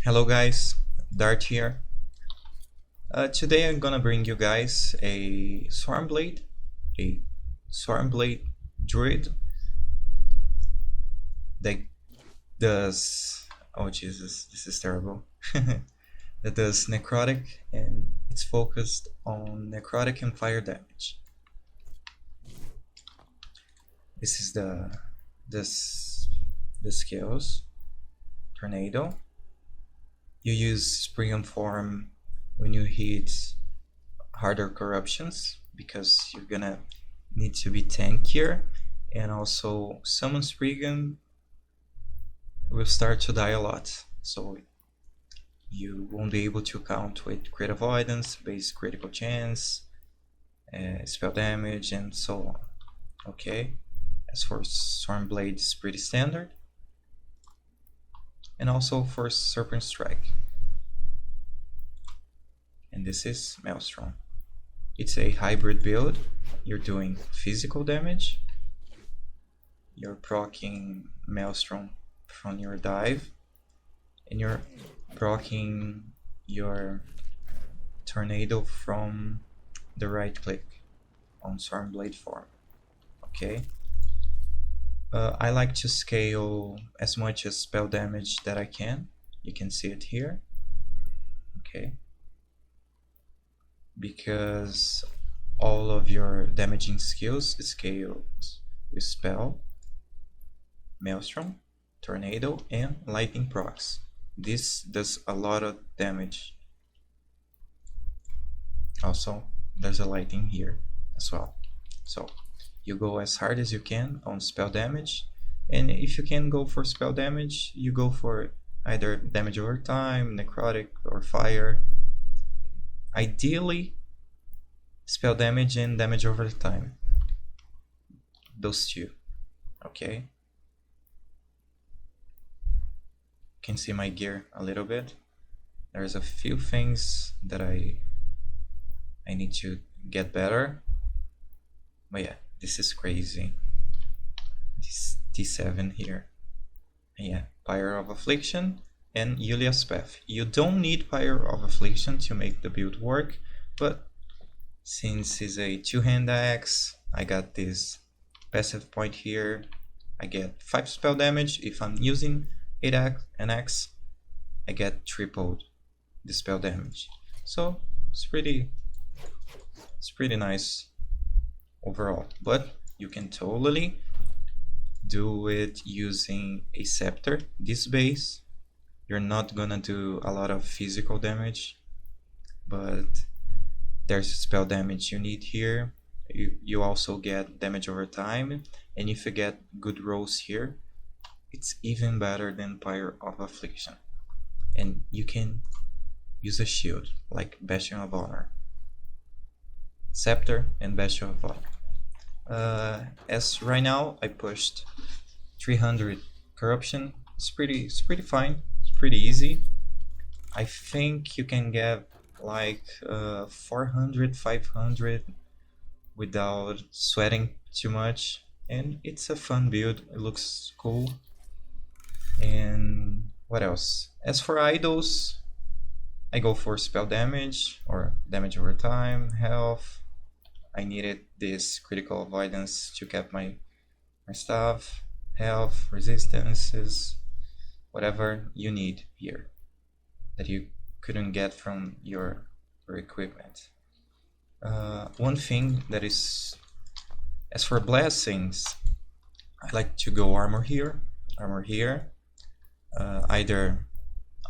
Hello guys, Dart here. Today I'm gonna bring you guys a Swarmblade Druid that does, oh Jesus, this is terrible, that does necrotic, and it's focused on necrotic and fire damage. This is the skills. Tornado. You use Spring and Form when you hit harder corruptions because you're gonna need to be tankier, and also Summon Spriggan will start to die a lot, so you won't be able to count with crit avoidance, base critical chance, spell damage, and so on. Okay, as for Stormblade, it's pretty standard, and also for Serpent Strike. And this is Maelstrom. It's a hybrid build. You're doing physical damage, you're proccing Maelstrom from your dive, and you're proccing your Tornado from the right click on Swarmblade form. Okay. I like to scale as much as spell damage that I can. You can see it here. Okay. Because all of your damaging skills scales with spell, Maelstrom, Tornado, and Lightning procs. This does a lot of damage. Also, there's a lightning here as well. So you go as hard as you can on spell damage, and if you can go for spell damage, you go for either damage over time, necrotic, or fire. Ideally, spell damage and damage over time. Those two. Okay. You can see my gear a little bit. There's a few things that I need to get better. But yeah, this is crazy. This T7 here. Yeah, Pyre of Affliction and Yulia's Path. You don't need Pyre of Affliction to make the build work, but since it's a two-hand axe, I got this passive point here. I get 5 spell damage. If I'm using an axe, I get tripled the spell damage. So it's pretty nice overall. But you can totally do it using a scepter. This base, you're not gonna do a lot of physical damage, but there's spell damage you need here. You also get damage over time, and if you get good rolls here, it's even better than Pyre of Affliction. And you can use a shield like Bastion of Honor, Scepter, and Bastion of Honor. As right now I pushed 300 corruption. It's pretty fine. It's pretty easy. I think you can get like 400, 500 without sweating too much, and it's a fun build. It looks cool. And what else? As for idols, I go for spell damage or damage over time, health. I needed this critical avoidance to get my stuff, health, resistances, whatever you need here that you couldn't get from your equipment. One thing that is, as for blessings, I like to go armor here, either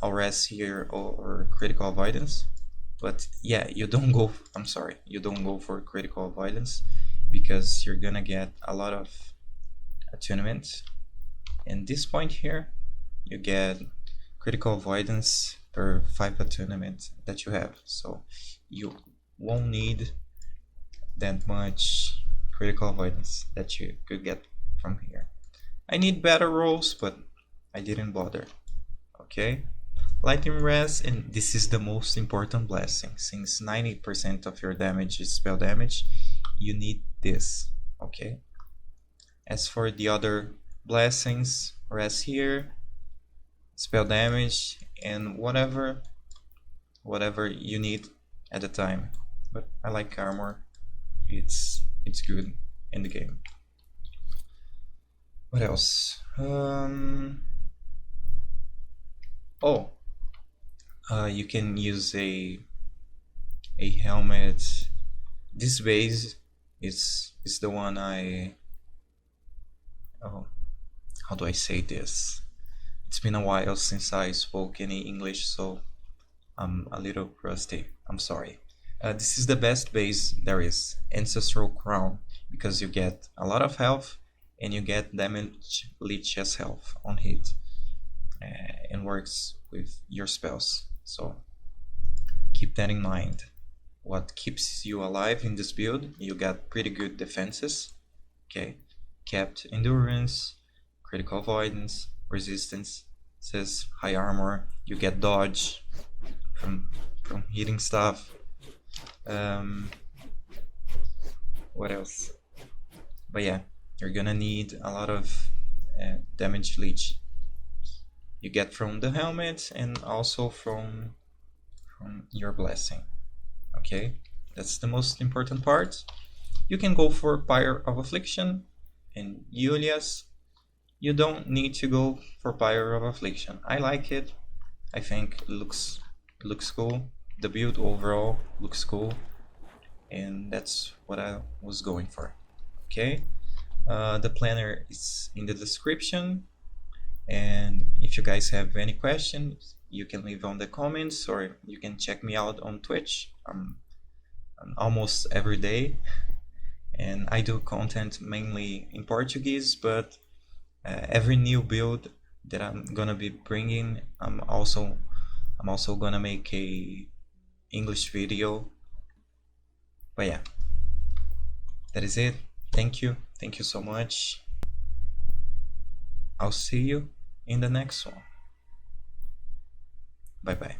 Aures here or critical avoidance. But yeah, you don't go for critical avoidance because you're gonna get a lot of attunement. And this point here, you get critical avoidance per 5 attunement that you have, so you won't need that much critical avoidance that you could get from here. I need better rolls, but I didn't bother. Okay, Lightning Rest, and this is the most important blessing. Since 90% of your damage is spell damage, you need this. Okay, as for the other blessings, Rest here, spell damage, and whatever you need at the time. But I like armor. It's good in the game. What else? Oh, you can use a helmet. This base is the one I. Oh, how do I say this? It's been a while since I spoke any English, so I'm a little rusty. I'm sorry. This is the best base there is, Ancestral Crown, because you get a lot of health and you get damage leech as health on hit, and works with your spells. So keep that in mind. What keeps you alive in this build? You got pretty good defenses, okay? Capped endurance, critical avoidance, resistance, says high armor. You get dodge from hitting stuff. What else? But yeah, you're gonna need a lot of damage leech. You get from the helmet and also from your blessing. Okay, that's the most important part. You can go for Pyre of Affliction and Julius. You don't need to go for Pyre of Affliction. I like it. I think it looks cool. The build overall looks cool, and that's what I was going for. Okay, the planner is in the description, and if you guys have any questions, you can leave on the comments, or you can check me out on Twitch. I'm almost every day, and I do content mainly in Portuguese, but every new build that I'm gonna be bringing, I'm also gonna make a English video. But yeah, that is it. Thank you so much. I'll see you in the next one. Bye bye.